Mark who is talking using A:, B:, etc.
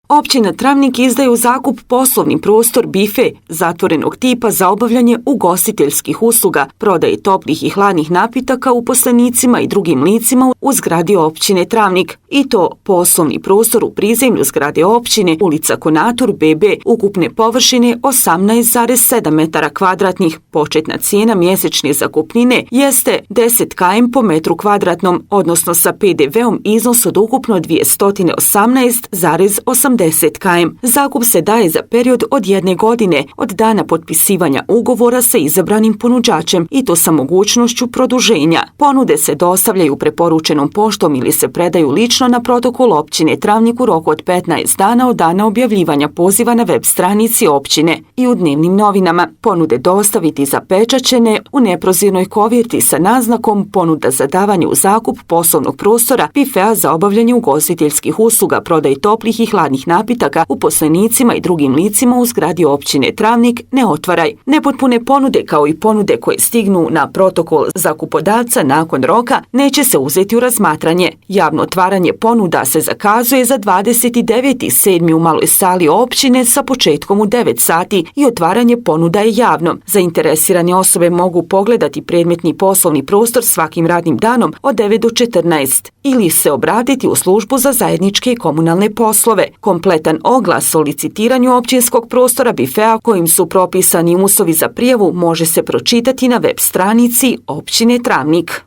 A: Općina Travnik izdaje u zakup poslovni prostor bife zatvorenog tipa za obavljanje ugostiteljskih usluga, prodaje toplih i hladnih napitaka uposlenicima i drugim licima u zgradi općine Travnik. I to poslovni prostor u prizemlju zgrade općine, ulica Konator BB, ukupne površine 18,7 metara kvadratnih. Početna cijena mjesečne zakupnine jeste 10 km po metru kvadratnom, odnosno sa PDV-om iznos od ukupno 218,80 km. Zakup se daje za period od 1 godine od dana potpisivanja ugovora sa izabranim ponuđačem i to sa mogućnošću produženja. Ponude se dostavljaju preporučenom poštom ili se predaju lično na protokol općine Travnik u roku od 15 dana od dana objavljivanja poziva na web stranici općine i u dnevnim novinama. Ponude dostaviti zapečaćene u neprozirnoj koverti sa naznakom ponuda za davanje u zakup poslovnog prostora bifea za obavljanje ugostiteljskih usluga, prodaj toplih i hladnih napitaka uposlenicima i drugim licima u zgradi općine Travnik ne otvaraj. Nepotpune ponude kao i ponude koje stignu na protokol zakupodavca nakon roka neće se uzeti u razmatranje. Javno otvaranje ponuda se zakazuje za 29.7. u maloj sali općine sa početkom u 9 sati i otvaranje ponuda je javno. Zainteresirane osobe mogu pogledati predmetni poslovni prostor svakim radnim danom od 9 do 14 ili se obratiti u službu za zajedničke i komunalne poslove. Kompletan oglas o licitiranju općinskog prostora bifea kojim su propisani uslovi za prijavu može se pročitati na web stranici općine Travnik.